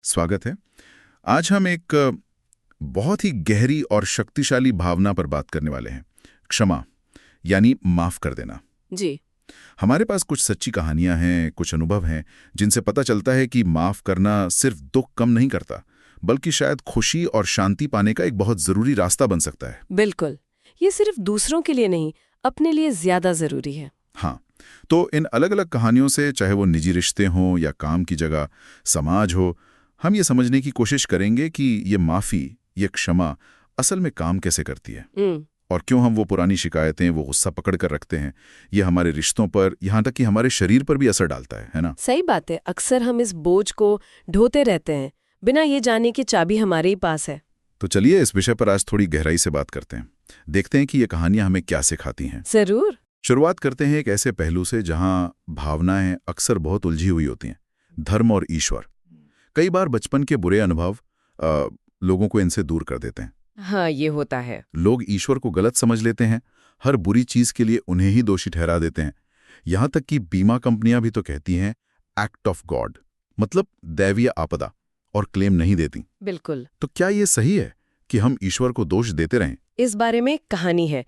स्वागत है। आज हम एक बहुत ही गहरी और शक्तिशाली भावना पर बात करने वाले हैं। क्षमा, यानी माफ कर देना। जी। हमारे पास कुछ सच्ची कहानियां हैं, कुछ अनुभव हैं, जिनसे पता चलता है कि माफ करना सिर्फ दुख कम नहीं करता, बल्कि शायद खुशी और शांति पाने का एक बहुत जरूरी रास्ता बन सकता है। बिल्कुल। ये सिर्फ दूसरों के लिए नहीं, अपने लिए ज्यादा जरूरी है। हाँ, तो इन अलग अलग कहानियों से, चाहे वो निजी रिश्ते हों या काम की जगह, समाज हो, हम ये समझने की कोशिश करेंगे कि ये माफ़ी, ये क्षमा असल में काम कैसे करती है और क्यों हम वो पुरानी शिकायतें, वो गुस्सा पकड़ कर रखते हैं। ये हमारे रिश्तों पर, यहाँ तक कि हमारे शरीर पर भी असर डालता है ना? सही बात है। अक्सर हम इस बोझ को ढोते रहते हैं, बिना ये जाने कि चाबी हमारे ही पास है। तो चलिए इस विषय पर आज थोड़ी गहराई से बात करते हैं। देखते हैं कि ये कहानियां हमें क्या सिखाती हैं। जरूर। शुरुआत करते हैं एक ऐसे पहलू से जहाँ भावनाएं अक्सर बहुत उलझी हुई होती हैं, धर्म और ईश्वर। कई बार बचपन के बुरे अनुभव लोगों को इनसे दूर कर देते हैं। हाँ, ये होता है। लोग ईश्वर को गलत समझ लेते हैं, हर बुरी चीज के लिए उन्हें ही दोषी ठहरा देते हैं। यहां तक कि बीमा कंपनियां भी तो कहती हैं एक्ट ऑफ गॉड, मतलब दैवीय आपदा, और क्लेम नहीं देती। बिल्कुल। तो क्या ये सही है कि हम ईश्वर को दोष देते रहें? इस बारे में कहानी है,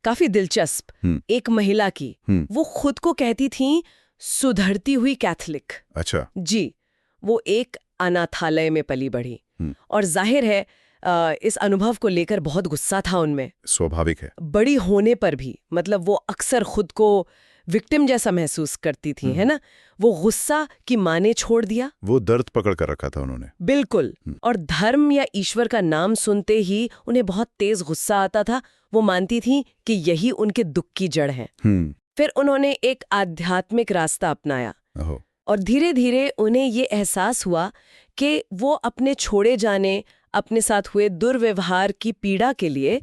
काफी दिलचस्प। एक महिला की, वो खुद को कहती थी सुधरती हुई कैथलिक। अच्छा। जी। वो एक अनाथालय में पली बढ़ी और जाहिर है इस अनुभव को लेकर बहुत गुस्सा था उनमें। स्वाभाविक है। बड़ी होने पर भी, मतलब वो अक्सर खुद को विक्टिम जैसा महसूस करती थी, है ना? वो गुस्सा कि माँ ने छोड़ दिया, वो दर्द पकड़ कर रखा था उन्होंने। बिल्कुल। और धर्म या ईश्वर का नाम सुनते ही उन्हें बहुत तेज गुस्सा आता था। वो मानती थी कि यही उनके दुख की जड़ है। फिर उन्होंने एक आध्यात्मिक रास्ता अपनाया और धीरे धीरे उन्हें ये एहसास हुआ कि वो अपने छोड़े जाने, अपने साथ हुए दुर्व्यवहार की पीड़ा के लिए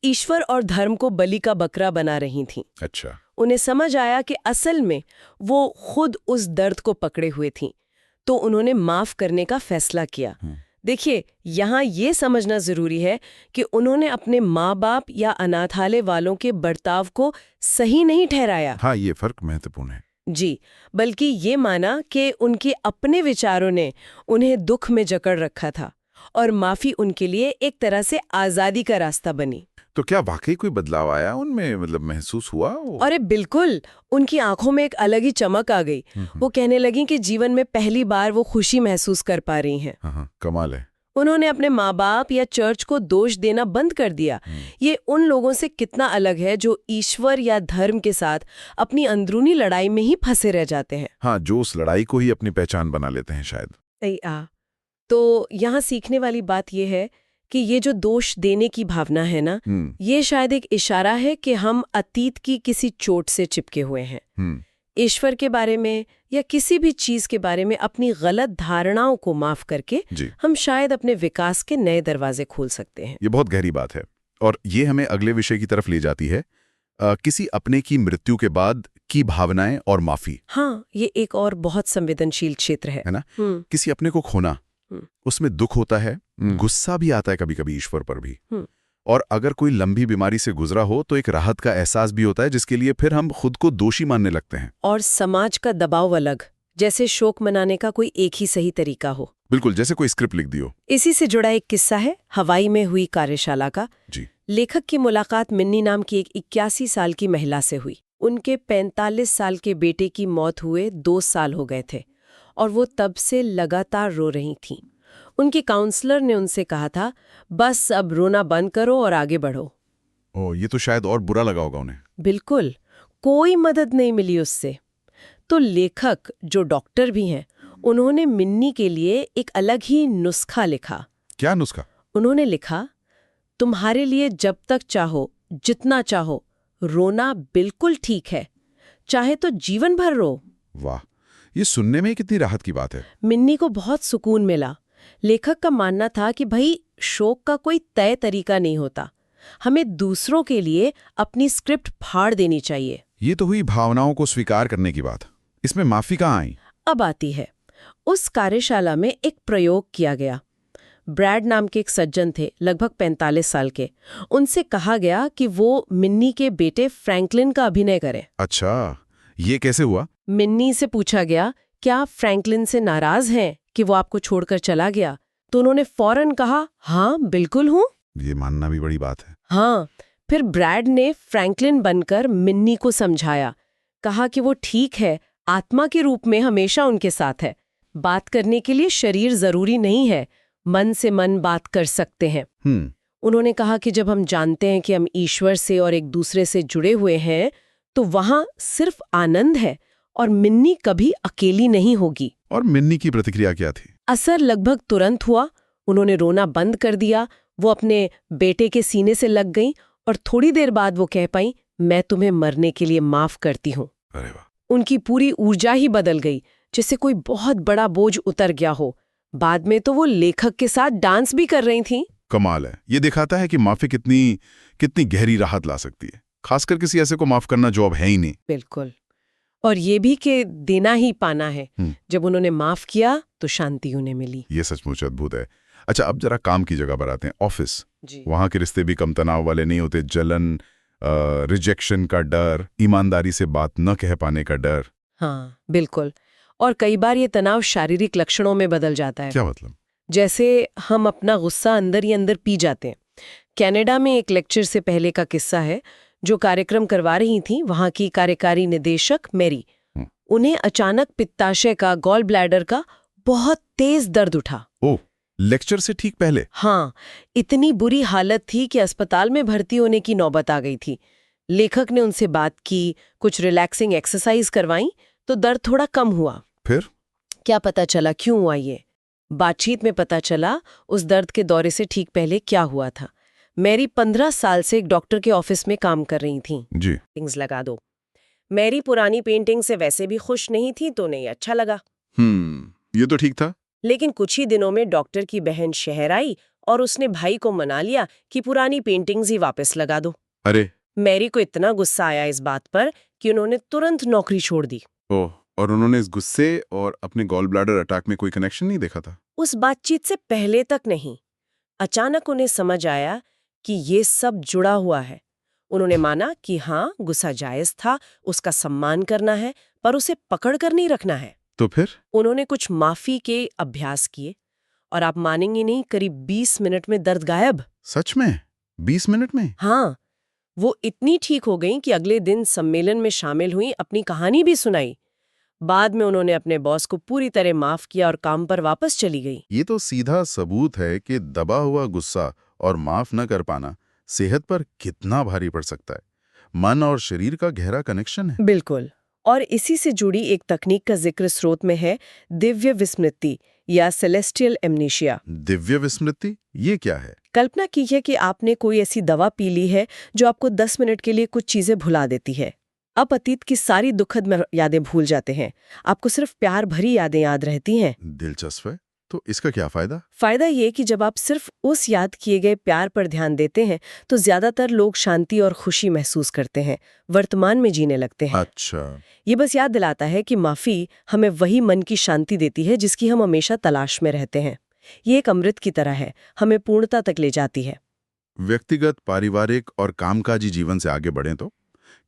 ईश्वर और धर्म को बलि का बकरा बना रही थीं। अच्छा। उन्हें समझ आया कि असल में वो खुद उस दर्द को पकड़े हुए थीं, तो उन्होंने माफ करने का फैसला किया। देखिए, यहाँ ये समझना जरूरी है कि उन्होंने अपने माँ बाप या अनाथालय वालों के बर्ताव को सही नहीं ठहराया। हाँ, ये फर्क महत्वपूर्ण है। जी, बल्कि ये माना कि उनके अपने विचारों ने उन्हें दुख में जकड़ रखा था और माफी उनके लिए एक तरह से आजादी का रास्ता बनी। तो क्या वाकई कोई बदलाव आया उनमें, मतलब महसूस हुआ? अरे बिल्कुल, उनकी आंखों में एक अलग ही चमक आ गई। वो कहने लगी कि जीवन में पहली बार वो खुशी महसूस कर पा रही हैं। हाँ, कमाल है। उन्होंने अपने माँ बाप या चर्च को दोष देना बंद कर दिया। ये उन लोगों से कितना अलग है जो ईश्वर या धर्म के साथ अपनी अंदरूनी लड़ाई में ही फंसे रह जाते हैं। हाँ, जो उस लड़ाई को ही अपनी पहचान बना लेते हैं शायद। तो यहाँ सीखने वाली बात यह है कि ये जो दोष देने की भावना है ना, ये शायद एक इशारा है कि हम अतीत की किसी चोट से चिपके हुए हैं। ईश्वर के बारे में या किसी भी चीज के बारे में अपनी गलत धारणाओं को माफ करके हम शायद अपने विकास के नए दरवाजे खोल सकते हैं। ये बहुत गहरी बात है और ये हमें अगले विषय की तरफ ले जाती है, किसी अपने की मृत्यु के बाद की भावनाएं और माफी। हाँ, ये एक और बहुत संवेदनशील क्षेत्र है ना? किसी अपने को खोना, उसमें दुख होता है, गुस्सा भी आता है कभी कभी ईश्वर पर भी। और अगर कोई लंबी बीमारी से गुजरा हो तो एक राहत का एहसास भी होता है, जिसके लिए फिर हम खुद को दोषी मानने लगते हैं। और समाज का दबाव अलग, जैसे शोक मनाने का कोई एक ही सही तरीका हो। बिल्कुल, जैसे कोई स्क्रिप्ट लिख दियो। इसी से जुड़ा एक किस्सा है हवाई में हुई कार्यशाला का। जी। लेखक की मुलाकात मिन्नी नाम की एक 81 साल की महिला से हुई। उनके 45 साल के बेटे की मौत हुए 2 साल हो गए थे और वो तब से लगातार रो रही थीं। उनकी काउंसलर ने उनसे कहा था, बस अब रोना बंद करो और आगे बढ़ो। ये तो शायद और बुरा लगा होगा उन्हें। बिल्कुल, कोई मदद नहीं मिली उससे। तो लेखक, जो डॉक्टर भी हैं, उन्होंने मिन्नी के लिए एक अलग ही नुस्खा लिखा। क्या नुस्खा? उन्होंने लिखा, तुम्हारे लिए जब तक चाहो, जितना चाहो, रोना बिल्कुल ठीक है, चाहे तो जीवन भर रो। वाह, ये सुनने में कितनी राहत की बात है। मिन्नी को बहुत सुकून मिला। लेखक का मानना था कि भाई, शोक का कोई तय तरीका नहीं होता, हमें दूसरों के लिए अपनी स्क्रिप्ट फाड़ देनी चाहिए। ये तो हुई भावनाओं को स्वीकार करने की बात। इसमें माफी कहाँ आई? अब आती है। उस कार्यशाला में एक प्रयोग किया गया। ब्रैड नाम के एक सज्जन थे, लगभग 45 साल के। उनसे कहा गया कि वो मिन्नी के बेटे फ्रैंकलिन का अभिनय करें। अच्छा, ये कैसे हुआ? मिन्नी से पूछा गया, क्या फ्रैंकलिन से नाराज हैं कि वो आपको छोड़कर चला गया, तो उन्होंने फौरन कहा, हाँ बिल्कुल हूँ। ये मानना भी बड़ी बात है। हाँ, फिर ब्रैड ने फ्रैंकलिन बनकर मिन्नी को समझाया, कहा कि वो ठीक है, आत्मा के रूप में हमेशा उनके साथ है। बात करने के लिए शरीर जरूरी नहीं है, मन से मन बात कर सकते हैं। उन्होंने कहा कि जब हम जानते हैं कि हम ईश्वर से और एक दूसरे से जुड़े हुए हैं, तो वहां सिर्फ आनंद है और मिन्नी कभी अकेली नहीं होगी। और मिन्नी की प्रतिक्रिया क्या थी? असर लगभग तुरंत हुआ। उन्होंने रोना बंद कर दिया, वो अपने बेटे के सीने से लग गईं और थोड़ी देर बाद वो कह पाईं, मैं तुम्हें मरने के लिए माफ करती हूँ। अरे वाह! उनकी पूरी ऊर्जा ही बदल गई, जैसे कोई बहुत बड़ा बोझ उतर गया हो। बाद में तो वो लेखक के साथ डांस भी कर रही थीं। कमाल है। ये दिखाता है कि माफी कितनी गहरी राहत ला सकती है, खासकर किसी ऐसे को माफ करना जो अब है ही नहीं। बिल्कुल। और ये भी कि देना ही पाना है। जब उन्होंने माफ किया तो शांति उन्हें मिली। ये सचमुच अद्भुत है। अच्छा, अब जरा काम की जगह पर आते हैं, ऑफिस। वहां के रिश्ते भी कम तनाव वाले नहीं होते। जलन, रिजेक्शन का डर, ईमानदारी से बात न कह पाने का डर। हाँ बिल्कुल। और कई बार ये तनाव शारीरिक लक्षणों में बदल जाता है। क्या मतलब? जैसे हम अपना गुस्सा अंदर ही अंदर पी जाते हैं। कनाडा में एक लेक्चर से पहले का किस्सा है। जो कार्यक्रम करवा रही थी वहां की कार्यकारी निदेशक मैरी, उन्हें अचानक पित्ताशय का, गॉल ब्लैडर का बहुत तेज दर्द उठा। ओह, लेक्चर से ठीक पहले? हाँ, इतनी बुरी हालत थी कि अस्पताल में भर्ती होने की नौबत आ गई थी। लेखक ने उनसे बात की, कुछ रिलैक्सिंग एक्सरसाइज करवाई, तो दर्द थोड़ा कम हुआ। फिर क्या पता चला क्यों हुआ ये? बातचीत में पता चला उस दर्द के दौरे से ठीक पहले क्या हुआ था। मैरी 15 साल से एक डॉक्टर के ऑफिस में काम कर रही थी। जी। पेंटिंग्स लगा दो। मैरी पुरानी पेंटिंग से वैसे भी खुश नहीं थी, तो नहीं अच्छा लगा। ये तो ठीक था। लेकिन कुछ ही दिनों में डॉक्टर की बहन शहर आई और उसने भाई को मना लिया कि पुरानी पेंटिंग्स ही वापस लगा दो। अरे! मैरी को इतना गुस्सा आया इस बात पर कि उन्होंने तुरंत नौकरी छोड़ दी। ओह, और उन्होंने इस गुस्से और अपने गॉल ब्लैडर अटैक में कोई कनेक्शन नहीं देखा था? उस बातचीत से पहले तक नहीं। अचानक उन्हें समझ आया कि ये सब जुड़ा हुआ है। उन्होंने माना कि हाँ, गुस्सा जायज था, उसका सम्मान करना है, पर उसे पकड़ कर नहीं रखना है। तो फिर उन्होंने कुछ माफी के अभ्यास किए और आप मानेंगे नहीं, करीब 20 मिनट में दर्द गायब। सच में? 20 मिनट में? हाँ, वो इतनी ठीक हो गई कि अगले दिन सम्मेलन में शामिल हुई, अपनी कहानी भी सुनाई। बाद में उन्होंने अपने बॉस को पूरी तरह माफ किया और काम पर वापस चली गई। ये तो सीधा सबूत है कि दबा हुआ गुस्सा और माफ न कर पाना सेहत पर कितना भारी पड़ सकता है। मन और शरीर का गहरा कनेक्शन है। बिल्कुल। और इसी से जुड़ी एक तकनीक का जिक्र स्रोत में है, दिव्य विस्मृति या सेलेस्टियल एमनीशिया। दिव्य विस्मृति? ये क्या है? कल्पना कीजिए कि आपने कोई ऐसी दवा पी ली है जो आपको 10 मिनट के लिए कुछ चीजें भुला देती है। अब अतीत की सारी दुखद यादें भूल जाते हैं, आपको सिर्फ प्यार भरी यादें याद रहती हैं। दिलचस्प है। तो इसका क्या फायदा? फायदा ये कि जब आप सिर्फ उस याद किए गए प्यार पर ध्यान देते हैं, तो ज्यादातर लोग शांति और खुशी महसूस करते हैं, वर्तमान में जीने लगते हैं। अच्छा। ये बस याद दिलाता है कि माफी हमें वही मन की शांति देती है जिसकी हम हमेशा तलाश में रहते हैं। ये एक अमृत की तरह है, हमें पूर्णता तक ले जाती है। व्यक्तिगत, पारिवारिक और कामकाजी जीवन से आगे बढ़ें तो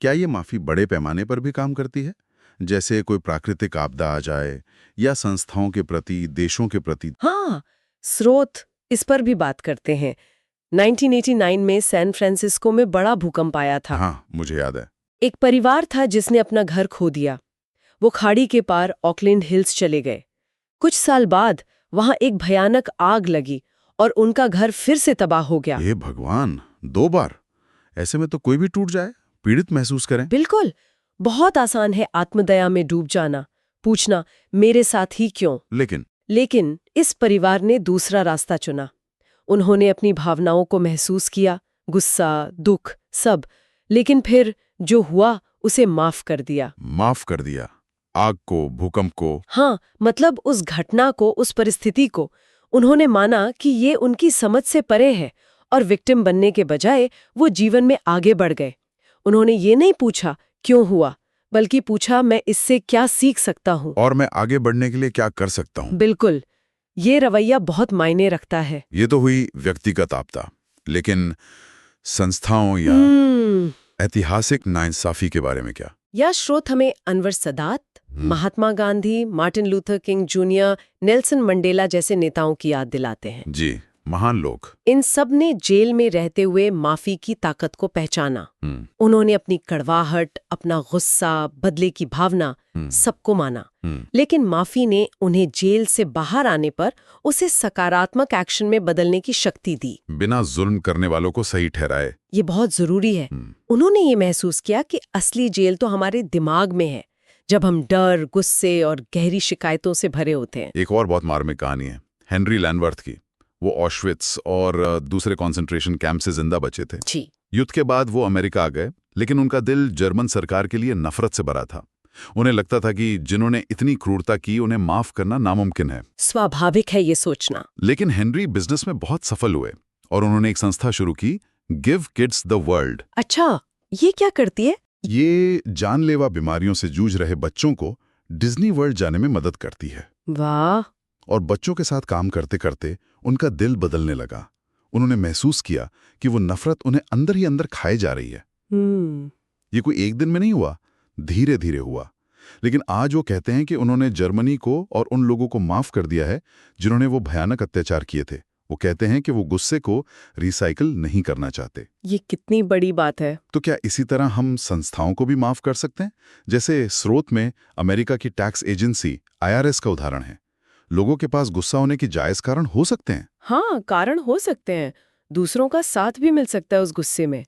क्या ये माफी बड़े पैमाने पर भी काम करती है? जैसे कोई प्राकृतिक आपदा आ जाए या संस्थाओं के प्रति, देशों के प्रति? हाँ, स्रोत इस पर भी बात करते हैं। 1989 में सैन फ्रांसिस्को में बड़ा भूकंप आया था। हाँ, मुझे याद है। एक परिवार था जिसने अपना घर खो दिया। वो खाड़ी के पार ऑकलैंड हिल्स चले गए। कुछ साल बाद वहां एक भयानक आग लगी और उनका घर फिर से तबाह हो गया। हे भगवान, 2 बार? ऐसे में तो कोई भी टूट जाए, पीड़ित महसूस करें। बिल्कुल। बहुत आसान है आत्मदया में डूब जाना, पूछना मेरे साथ ही क्यों। लेकिन इस परिवार ने दूसरा रास्ता चुना। उन्होंने अपनी भावनाओं को महसूस किया, गुस्सा, दुख, सब, लेकिन फिर जो हुआ उसे माफ कर दिया। माफ कर दिया? आग को, भूकंप को? हाँ, मतलब उस घटना को, उस परिस्थिति को। उन्होंने माना कि ये उनकी समझ से परे है और विक्टिम बनने के बजाय वो जीवन में आगे बढ़ गए। उन्होंने ये नहीं पूछा क्यों हुआ, बल्कि पूछा मैं इससे क्या सीख सकता हूँ और मैं आगे बढ़ने के लिए क्या कर सकता हूँ। बिल्कुल, ये रवैया बहुत मायने रखता है। ये तो हुई व्यक्तिगत आपदा, लेकिन संस्थाओं या ऐतिहासिक नाइंसाफी के बारे में क्या? यह स्रोत हमें Anwar Sadat, Mahatma Gandhi, Martin Luther King Junior, Nelson Mandela जैसे नेताओं की याद दिलाते हैं। जी, महान लोग। इन सब ने जेल में रहते हुए माफी की ताकत को पहचाना। उन्होंने अपनी कड़वाहट, अपना गुस्सा, बदले की भावना सबको माना। लेकिन माफी ने उन्हें जेल से बाहर आने पर उसे सकारात्मक एक्शन में बदलने की शक्ति दी। बिना जुल्म करने वालों को सही ठहराए। ये बहुत जरूरी है। उन्होंने ये महसूस किया कि असली जेल तो हमारे दिमाग में है, जब हम डर, गुस्से और गहरी शिकायतों से भरे होते हैं। एक और बहुत मार्मिक कहानी है हेनरी लैनवर्थ की। वो ऑशविट्स और दूसरे कॉन्सेंट्रेशन कैंप से जिंदा बचे थे। जी। युद्ध के बाद वो अमेरिका आ गए, लेकिन उनका दिल जर्मन सरकार के लिए नफरत से भरा था। उन्हें लगता था कि जिन्होंने इतनी क्रूरता की उन्हें माफ करना नामुमकिन है। स्वाभाविक है ये सोचना। लेकिन हेनरी बिजनेस में बहुत सफल हुए और उन्होंने एक संस्था शुरू की, गिव किड्स द वर्ल्ड। अच्छा, ये क्या करती है? ये जानलेवा बीमारियों से जूझ रहे बच्चों को डिज्नी वर्ल्ड जाने में मदद करती है। वाह। और बच्चों के साथ काम करते करते उनका दिल बदलने लगा। उन्होंने महसूस किया कि वो नफरत उन्हें अंदर ही अंदर खाए जा रही है। ये कोई एक दिन में नहीं हुआ, धीरे धीरे हुआ। लेकिन आज वो कहते हैं कि उन्होंने जर्मनी को और उन लोगों को माफ कर दिया है जिन्होंने वो भयानक अत्याचार किए थे। वो कहते हैं कि वो गुस्से को रिसाइकिल नहीं करना चाहते। ये कितनी बड़ी बात है। तो क्या इसी तरह हम संस्थाओं को भी माफ कर सकते हैं? जैसे स्रोत में अमेरिका की टैक्स एजेंसी IRS का उदाहरण है। लोगों के पास गुस्सा होने की जायज कारण हो सकते हैं। हाँ, कारण हो सकते हैं। दूसरों का साथ भी मिल सकता है उस गुस्से में।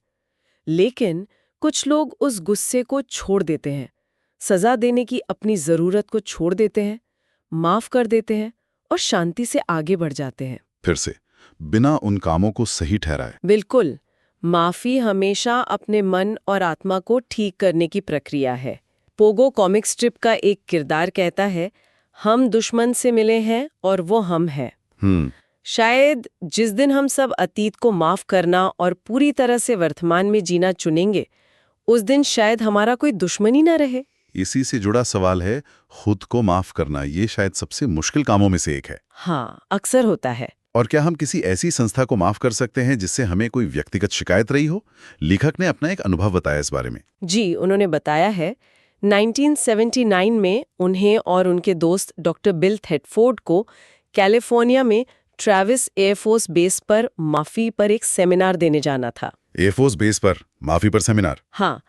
लेकिन कुछ लोग उस गुस्से को छोड़ देते हैं, सजा देने की अपनी जरूरत को छोड़ देते हैं, माफ कर देते हैं और शांति से आगे बढ़ जाते हैं। फिर से बिना उन कामों को सही ठहराए। बिल्कुल। माफी हमेशा अपने मन और आत्मा को ठीक करने की प्रक्रिया है। पोगो कॉमिक स्ट्रिप का एक किरदार कहता है, हम दुश्मन से मिले हैं और वो हम हैं। शायद जिस दिन हम सब अतीत को माफ करना और पूरी तरह से वर्तमान में जीना चुनेंगे, उस दिन शायद हमारा कोई दुश्मन ही ना रहे। इसी से जुड़ा सवाल है, खुद को माफ करना ये शायद सबसे मुश्किल कामों में से एक है। हाँ, अक्सर होता है। और क्या हम किसी ऐसी संस्था को माफ कर सकते हैं जिससे हमें कोई व्यक्तिगत शिकायत रही हो? लेखक ने अपना एक अनुभव बताया इस बारे में। जी, उन्होंने बताया है 1979 में उन्हें और उनके दोस्त डॉक्टर बिल थेटफोर्ड को कैलिफोर्निया में ट्रेविस एयरफोर्स बेस पर माफी पर एक सेमिनार देने जाना था। एयरफोर्स बेस पर माफी पर सेमिनार? हाँ।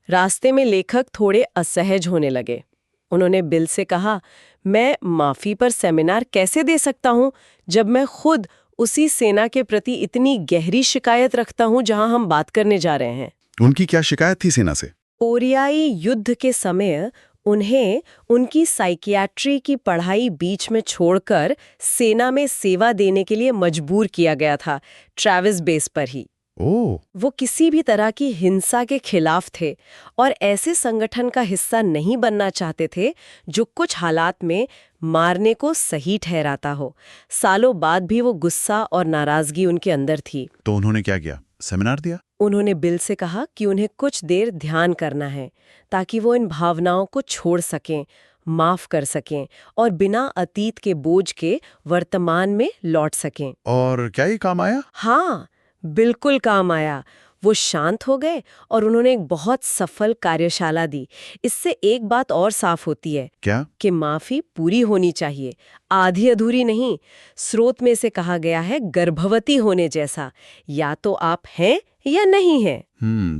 रास्ते में लेखक थोड़े असहज होने लगे। उन्होंने बिल से कहा, मैं माफी पर सेमिनार कैसे दे सकता हूं जब मैं खुद उसी सेना के प्रति इतनी गहरी शिकायत रखता हूं जहां हम बात करने जा रहे हैं। उनकी क्या शिकायत थी सेना से? कोरियाई युद्ध के समय उन्हें उनकी साइकियाट्री की पढ़ाई बीच में छोड़कर सेना में सेवा देने के लिए मजबूर किया गया था, ट्रेविस बेस पर ही। वो किसी भी तरह की हिंसा के खिलाफ थे और ऐसे संगठन का हिस्सा नहीं बनना चाहते थे जो कुछ हालात में मारने को सही ठहराता हो। सालों बाद भी वो गुस्सा और नाराजगी उनके अंदर थी। तो उन्होंने क्या किया? सेमिनार दिया? उन्होंने बिल से कहा कि उन्हें कुछ देर ध्यान करना है ताकि वो इन भावनाओं को छोड़ सकें, माफ कर सकें और बिना अतीत के बोझ के वर्तमान में लौट सकें। और क्या ये काम आया? हाँ, बिल्कुल काम आया। वो शांत हो गए और उन्होंने एक बहुत सफल कार्यशाला दी। इससे एक बात और साफ होती है। क्या? कि माफी पूरी होनी चाहिए, आधी अधूरी नहीं। स्रोत में से कहा गया है, गर्भवती होने जैसा, या तो आप हैं या नहीं हैं।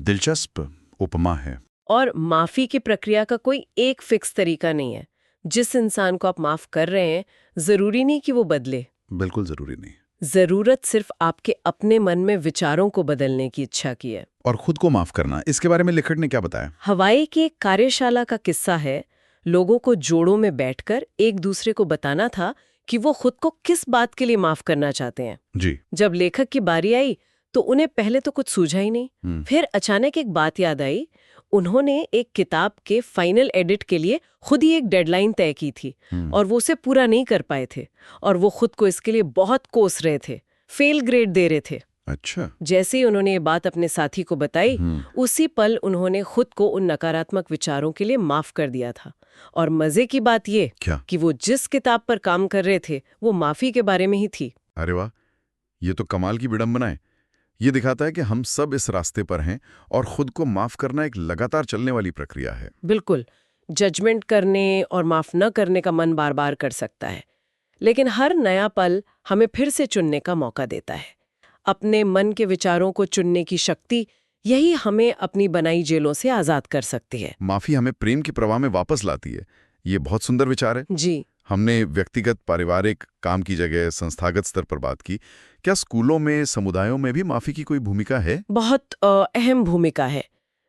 दिलचस्प उपमा है। और माफी की प्रक्रिया का कोई एक फिक्स तरीका नहीं है। जिस इंसान को आप माफ कर रहे हैं, जरूरी नहीं कि वो बदले। बिल्कुल जरूरी नहीं। जरूरत सिर्फ आपके अपने मन में विचारों को बदलने की इच्छा की है। और खुद को माफ करना, इसके बारे में लेखक ने क्या बताया? हवाई की एक कार्यशाला का किस्सा है। लोगों को जोड़ों में बैठकर एक दूसरे को बताना था कि वो खुद को किस बात के लिए माफ करना चाहते हैं। जी। जब लेखक की बारी आई तो उन्हें पहले तो कुछ सूझा ही नहीं। फिर अचानक एक बात याद आई। उन्होंने एक किताब के फाइनल एडिट के लिए खुद ही एक डेडलाइन तय की थी और वो उसे पूरा नहीं कर पाए थे और वो खुद को इसके लिए बहुत कोस रहे थे, फेल ग्रेड दे रहे थे। अच्छा। जैसे ही उन्होंने ये बात अपने साथी को बताई, उसी पल उन्होंने खुद को उन नकारात्मक विचारों के लिए माफ कर दिया था। और मजे की बात ये कि वो जिस किताब पर काम कर रहे थे वो माफी के बारे में ही थी। अरे वाह, ये तो कमाल की विडंबना है। ये दिखाता है कि हम सब इस रास्ते पर हैं और खुद को माफ करना एक लगातार चलने वाली प्रक्रिया है। बिल्कुल। जजमेंट करने और माफ न करने का मन बार बार कर सकता है, लेकिन हर नया पल हमें फिर से चुनने का मौका देता है। अपने मन के विचारों को चुनने की शक्ति, यही हमें अपनी बनाई जेलों से आजाद कर सकती है। माफी हमें प्रेम की प्रवाह में वापस लाती है। ये बहुत सुंदर विचार है। जी। हमने व्यक्तिगत, पारिवारिक, काम की जगह, संस्थागत स्तर पर बात की। क्या स्कूलों में, समुदायों में भी माफी की कोई भूमिका है? बहुत अहम भूमिका है।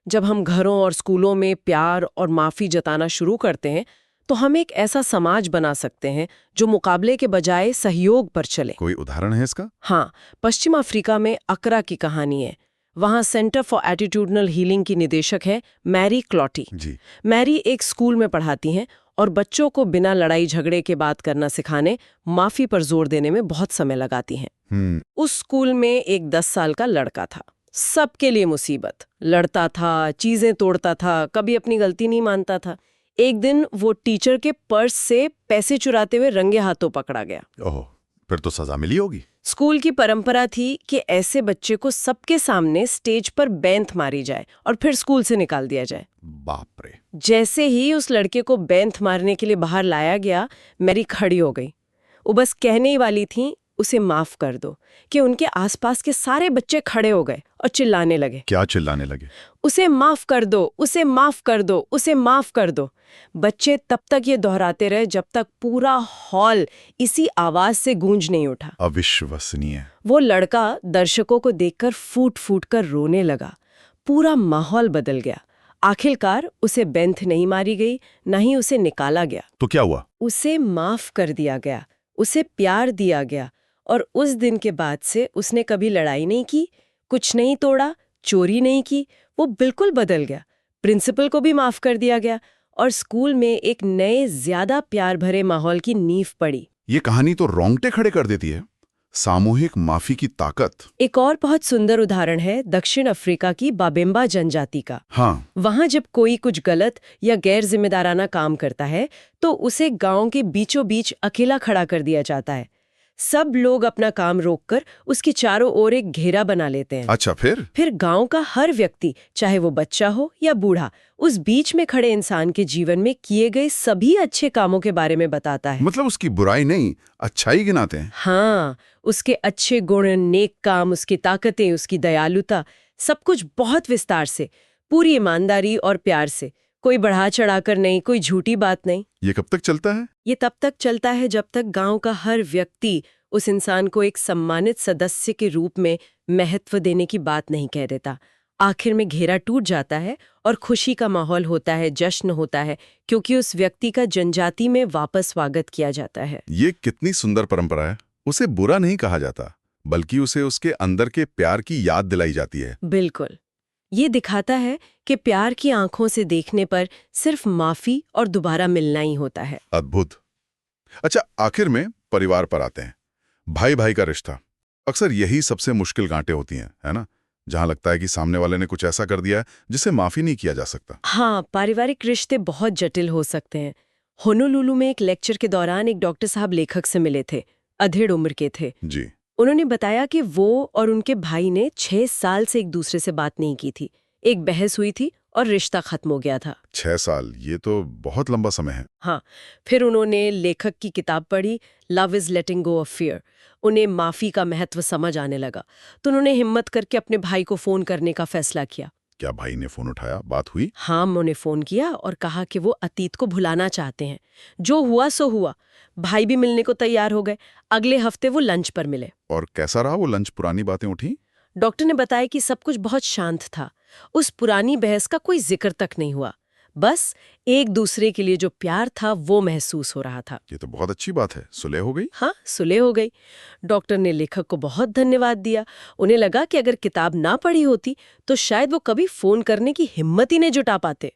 जब हम घरों और स्कूलों में प्यार और माफी जताना शुरू करते हैं तो हम एक ऐसा समाज बना सकते हैं जो मुकाबले के बजाय सहयोग पर चले। कोई उदाहरण है इसका? हाँ, पश्चिम अफ्रीका में अकरा की कहानी है। वहाँ सेंटर फॉर एटीट्यूडनल हीलिंग की निदेशक है मैरी क्लॉटी जी। मैरी एक स्कूल में पढ़ाती हैं और बच्चों को बिना लड़ाई झगड़े के बात करना सिखाने, माफी पर जोर देने में बहुत समय लगाती हैं। उस स्कूल में एक 10 साल का लड़का था, सबके लिए मुसीबत, लड़ता था, चीजें तोड़ता था, कभी अपनी गलती नहीं मानता था। एक दिन वो टीचर के पर्स से पैसे चुराते हुए रंगे हाथों पकड़ा गया। ओह, फिर तो सजा मिली होगी। स्कूल की परंपरा थी कि ऐसे बच्चे को सबके सामने स्टेज पर बैंत मारी जाए और फिर स्कूल से निकाल दिया जाए। बाप रे। जैसे ही उस लड़के को बैंत मारने के लिए बाहर लाया गया, मैरी खड़ी हो गई। वो बस कहने ही वाली थी, उसे माफ कर दो, कि उनके आसपास के सारे बच्चे खड़े हो गए और चिल्लाने लगे। क्या चिल्लाने लगे? उसे माफ कर दो, उसे माफ कर दो, उसे माफ कर दो। बच्चे तब तक ये दोहराते रहे जब तक पूरा हॉल इसी आवाज से गूंज नहीं उठा। अविश्वसनीय। वो लड़का दर्शकों को देखकर फूट फूट कर रोने लगा। पूरा माहौल बदल गया। आखिरकार उसे बैंत नहीं मारी गई, न ही उसे निकाला गया। तो क्या हुआ? उसे माफ कर दिया गया, उसे प्यार दिया गया, और उस दिन के बाद से उसने कभी लड़ाई नहीं की, कुछ नहीं तोड़ा, चोरी नहीं की। वो बिल्कुल बदल गया। प्रिंसिपल को भी माफ कर दिया गया और स्कूल में एक नए, ज्यादा प्यार भरे माहौल की नींव पड़ी। ये कहानी तो रोंगटे खड़े कर देती है। सामूहिक माफी की ताकत। एक और बहुत सुंदर उदाहरण है दक्षिण अफ्रीका की बाबेम्बा जनजाति का। हाँ। वहां जब कोई कुछ गलत या गैर जिम्मेदाराना काम करता है तो उसे गांव के बीचों बीच अकेला खड़ा कर दिया जाता है। सब लोग अपना काम रोककर उसके चारों ओर एक घेरा बना लेते हैं। अच्छा, फिर गांव का हर व्यक्ति, चाहे वो बच्चा हो या बूढ़ा, उस बीच में खड़े इंसान के जीवन में किए गए सभी अच्छे कामों के बारे में बताता है। मतलब उसकी बुराई नहीं, अच्छाई गिनाते हैं। हाँ, उसके अच्छे गुण, नेक काम, उसकी ताकतें, उसकी दयालुता, सब कुछ बहुत विस्तार से, पूरी ईमानदारी और प्यार से। कोई बढ़ा चढ़ाकर नहीं, कोई झूठी बात नहीं। ये कब तक चलता है? ये तब तक चलता है जब तक गांव का हर व्यक्ति उस इंसान को एक सम्मानित सदस्य के रूप में महत्व देने की बात नहीं कह देता। आखिर में घेरा टूट जाता है और खुशी का माहौल होता है, जश्न होता है, क्योंकि उस व्यक्ति का जनजाति में वापस स्वागत किया जाता है। ये कितनी सुंदर परंपरा है। उसे बुरा नहीं कहा जाता, बल्कि उसे उसके अंदर के प्यार की याद दिलाई जाती है। बिल्कुल। ये दिखाता है कि प्यार की आंखों से देखने पर सिर्फ माफी और दोबारा मिलना ही होता है। अद्भुत। अच्छा, आखिर में परिवार पर आते हैं। भाई भाई का रिश्ता, अक्सर यही सबसे मुश्किल गांठें होती हैं, है ना? जहां लगता है कि सामने वाले ने कुछ ऐसा कर दिया है जिसे माफी नहीं किया जा सकता। हाँ, पारिवारिक रिश्ते बहुत जटिल हो सकते हैं। होनोलुलु में एक लेक्चर के दौरान एक डॉक्टर साहब लेखक से मिले थे। अधेड़ उम्र के थे जी। उन्होंने बताया कि वो और उनके भाई ने 6 साल से एक दूसरे से बात नहीं की थी। एक बहस हुई थी और रिश्ता खत्म हो गया था। 6 साल, ये तो बहुत लंबा समय है। हाँ, फिर उन्होंने लेखक की किताब पढ़ी, love is letting go of fear. उन्हें माफी का महत्व समझ आने लगा, तो उन्होंने हिम्मत करके अपने भाई को फोन करने का फैसला किया। क्या भाई ने फोन उठाया? बात हुई? हाँ, उन्होंने फोन किया और कहा कि वो अतीत को भुलाना चाहते हैं। जो हुआ सो हुआ। भाई भी मिलने को तैयार हो गए। अगले हफ्ते वो लंच पर मिले। और कैसा रहा वो लंच? पुरानी बातें उठी? डॉक्टर ने बताया कि सब कुछ बहुत शांत था। उस पुरानी बहस का कोई जिक्र तक नहीं हुआ। बस एक दूसरे के लिए जो प्यार था वो महसूस हो रहा था। ये तो बहुत अच्छी बात है। सुलह हो गई? हाँ, सुलह हो गई। डॉक्टर ने लेखक को बहुत धन्यवाद दिया। उन्हें लगा कि अगर किताब ना पढ़ी होती तो शायद वो कभी फोन करने की हिम्मत ही नहीं जुटा पाते।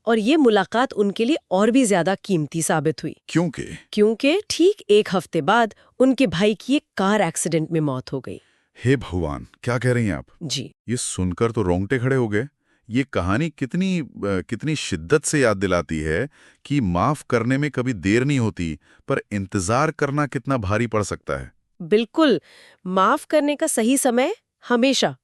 और ये मुलाकात उनके लिए और भी ज्यादा कीमती साबित हुई। क्योंकि ठीक एक हफ्ते बाद उनके भाई की एक कार एक्सीडेंट में मौत हो गई। हे भगवान, क्या कह रही हैं आप? जी। ये सुनकर तो रोंगटे खड़े हो गए। ये कहानी कितनी शिद्दत से याद दिलाती है कि माफ करने में कभी देर नहीं होती, पर इंतजार करना कितना भारी पड़ सकता है। बिल्कुल, माफ करने का सही समय हमेशा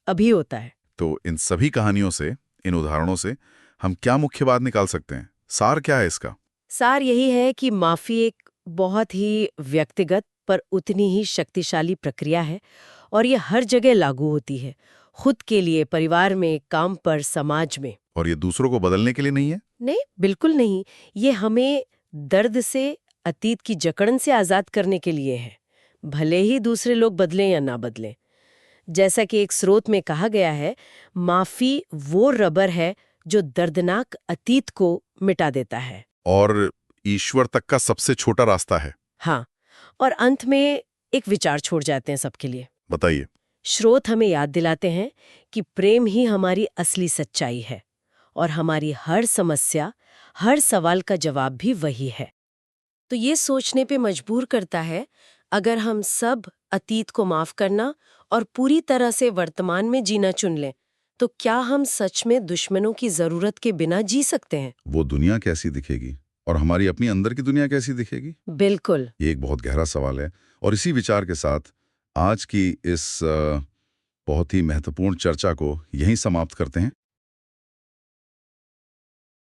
अभी होता है। तो इन सभी कहानियों से, इन उदाहरणों से हम क्या मुख्य बात निकाल सकते हैं? सार क्या है इसका? सार यही है कि माफी एक बहुत ही व्यक्तिगत पर उतनी ही शक्तिशाली प्रक्रिया है और ये हर जगह लागू होती है, खुद के लिए, परिवार में, काम पर, समाज में। और ये दूसरों को बदलने के लिए नहीं है? नहीं, बिल्कुल नहीं। ये हमें दर्द से, अतीत की जकड़न से आजाद करने के लिए है, भले ही दूसरे लोग बदलें या ना बदलें। जैसा कि एक स्रोत में कहा गया है, माफी वो रबर है जो दर्दनाक अतीत को मिटा देता है। और ईश्वर तक का सबसे छोटा रास्ता है। हाँ, और अंत में एक विचार छोड़ जाते हैं सबके लिए। बताइए। स्रोत हमें याद दिलाते हैं कि प्रेम ही हमारी असली सच्चाई है और हमारी हर समस्या, हर सवाल का जवाब भी वही है। तो ये सोचने पे मजबूर करता है, अगर हम सब अतीत को माफ करना और पूरी तरह से वर्तमान में जीना चुन लें, तो क्या हम सच में दुश्मनों की जरूरत के बिना जी सकते हैं? वो दुनिया कैसी दिखेगी और हमारी अपनी अंदर की दुनिया कैसी दिखेगी? बिल्कुल। ये एक बहुत गहरा सवाल है। और इसी विचार के साथ आज की इस बहुत ही महत्वपूर्ण चर्चा को यहीं समाप्त करते हैं।